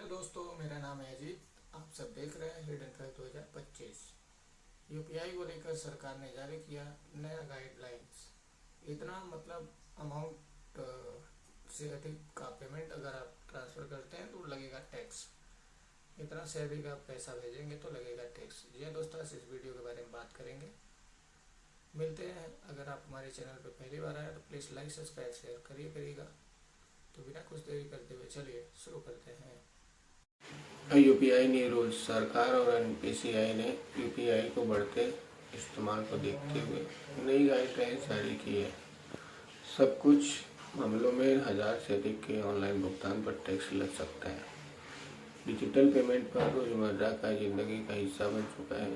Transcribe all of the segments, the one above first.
दोस्तों, मेरा नाम है अजीत। आप सब देख रहे हैं हिडन फैक्ट 2025। यूपीआई को लेकर सरकार ने जारी किया नया गाइडलाइंस। इतना मतलब अमाउंट से अधिक का पेमेंट अगर आप ट्रांसफ़र करते हैं तो लगेगा टैक्स। इतना से अधिक आप पैसा भेजेंगे तो लगेगा टैक्स। जी हाँ दोस्तों, इस वीडियो के बारे में बात करेंगे। मिलते हैं। अगर आप हमारे चैनल पर पहली बार आए तो प्लीज़ लाइक सब्सक्राइब शेयर करिएगा। तो बिना कुछ देरी करते हुए चलिए शुरू करते हैं। UPI new rules. सरकार और एनपीसीआई ने यूपीआई को बढ़ते इस्तेमाल को देखते हुए नई गाइडलाइंस जारी की है। सब कुछ मामलों में 1000 से अधिक के ऑनलाइन भुगतान पर टैक्स लग सकता है। डिजिटल पेमेंट पर रोजमर्रा का जिंदगी का हिस्सा बन चुका है,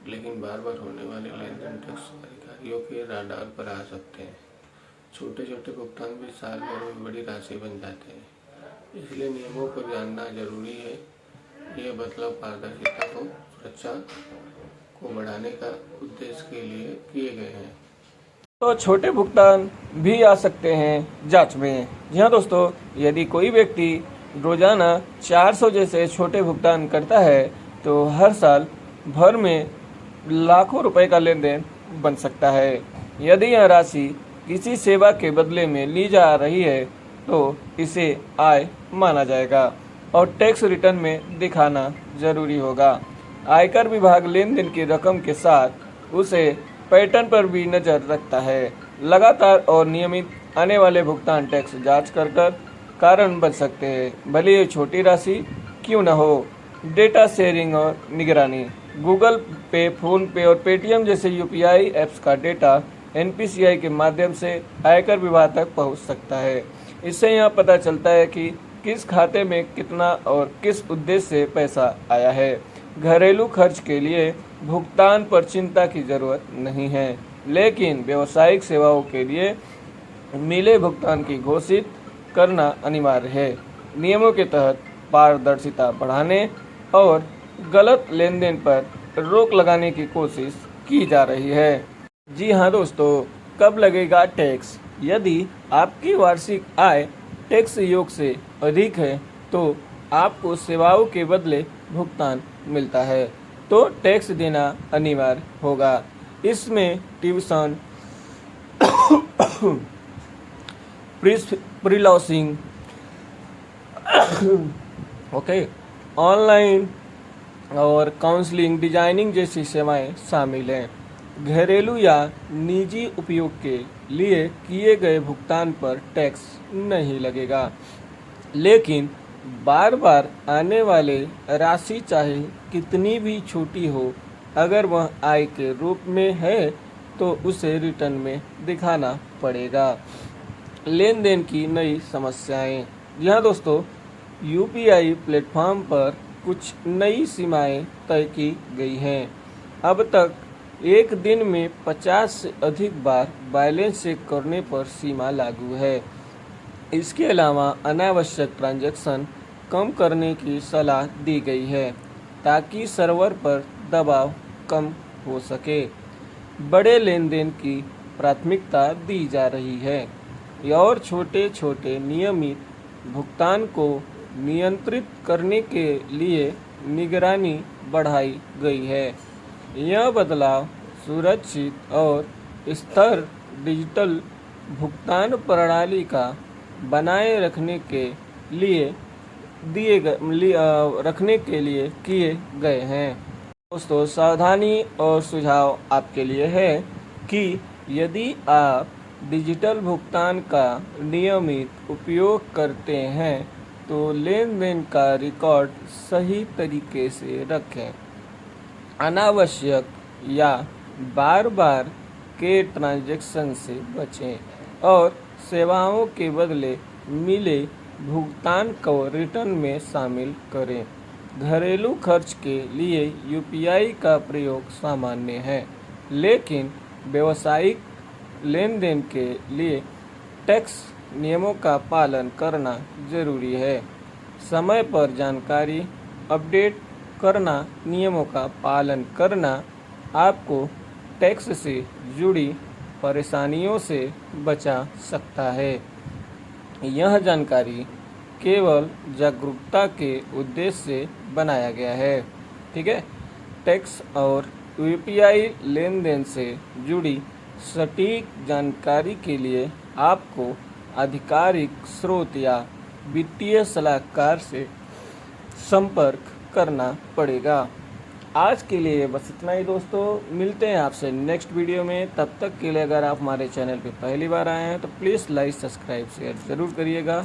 लेकिन बार बार होने वाले लेन देन टैक्स अधिकारियों के राडार पर आ सकते हैं। छोटे छोटे भुगतान भी साल भर में बड़ी राशि बन जाते हैं, इसलिए नियमों को जानना जरूरी है। यह बदलाव पारदर्शिता को सुरक्षा को बढ़ाने का उद्देश्य के लिए किए गए हैं। तो छोटे भुगतान भी आ सकते हैं जांच में। जी हाँ दोस्तों, यदि कोई व्यक्ति रोजाना 400 जैसे छोटे भुगतान करता है तो हर साल भर में लाखों रुपए का लेन देन बन सकता है। यदि यह राशि किसी सेवा के बदले में ली जा रही है तो इसे आय माना जाएगा और टैक्स रिटर्न में दिखाना जरूरी होगा। आयकर विभाग लेन देन की रकम के साथ उसे पैटर्न पर भी नजर रखता है। लगातार और नियमित आने वाले भुगतान टैक्स जांच कर कारण बन सकते हैं, भले ही छोटी राशि क्यों न हो। डेटा शेयरिंग और निगरानी। गूगल पे, फोन पे और पेटीएम जैसे यूपीआई ऐप्स का डेटा एनपीसीआई के माध्यम से आयकर विभाग तक पहुंच सकता है। इससे यह पता चलता है कि किस खाते में कितना और किस उद्देश्य से पैसा आया है। घरेलू खर्च के लिए भुगतान पर चिंता की जरूरत नहीं है, लेकिन व्यावसायिक सेवाओं के लिए मिले भुगतान की घोषित करना अनिवार्य है। नियमों के तहत पारदर्शिता बढ़ाने और गलत लेन देन पर रोक लगाने की कोशिश की जा रही है। जी हाँ दोस्तों, कब लगेगा टैक्स? यदि आपकी वार्षिक आय टैक्स योग से अधिक है तो आपको सेवाओं के बदले भुगतान मिलता है, तो टैक्स देना अनिवार्य होगा। इसमें ट्यूशन, फ्रीलांसिंग, ऑनलाइन और काउंसलिंग, डिजाइनिंग जैसी सेवाएं शामिल हैं। घरेलू या निजी उपयोग के लिए किए गए भुगतान पर टैक्स नहीं लगेगा, लेकिन बार बार आने वाले राशि चाहे कितनी भी छोटी हो, अगर वह आय के रूप में है तो उसे रिटर्न में दिखाना पड़ेगा। लेन देन की नई समस्याएं। यहाँ दोस्तों, यूपीआई प्लेटफॉर्म पर कुछ नई सीमाएं तय की गई हैं। अब तक एक दिन में 50 से अधिक बार बैलेंस चेक करने पर सीमा लागू है। इसके अलावा अनावश्यक ट्रांजैक्शन कम करने की सलाह दी गई है ताकि सर्वर पर दबाव कम हो सके। बड़े लेन देन की प्राथमिकता दी जा रही है और छोटे छोटे नियमित भुगतान को नियंत्रित करने के लिए निगरानी बढ़ाई गई है। यह बदलाव सुरक्षित और स्थिर डिजिटल भुगतान प्रणाली का बनाए रखने के लिए किए गए हैं। दोस्तों, सावधानी और सुझाव आपके लिए है कि यदि आप डिजिटल भुगतान का नियमित उपयोग करते हैं तो लेन देन का रिकॉर्ड सही तरीके से रखें। अनावश्यक या बार बार के ट्रांजैक्शन से बचें और सेवाओं के बदले मिले भुगतान को रिटर्न में शामिल करें। घरेलू खर्च के लिए यूपीआई का प्रयोग सामान्य है, लेकिन व्यावसायिक लेन देन के लिए टैक्स नियमों का पालन करना जरूरी है। समय पर जानकारी अपडेट करना, नियमों का पालन करना आपको टैक्स से जुड़ी परेशानियों से बचा सकता है। यह जानकारी केवल जागरूकता के उद्देश्य से बनाया गया है। ठीक है, टैक्स और यूपीआई लेन देन से जुड़ी सटीक जानकारी के लिए आपको आधिकारिक स्रोत या वित्तीय सलाहकार से संपर्क करना पड़ेगा। आज के लिए बस इतना ही दोस्तों, मिलते हैं आपसे नेक्स्ट वीडियो में। तब तक के लिए अगर आप हमारे चैनल पे पहली बार आए हैं तो प्लीज़ लाइक, सब्सक्राइब, शेयर ज़रूर करिएगा।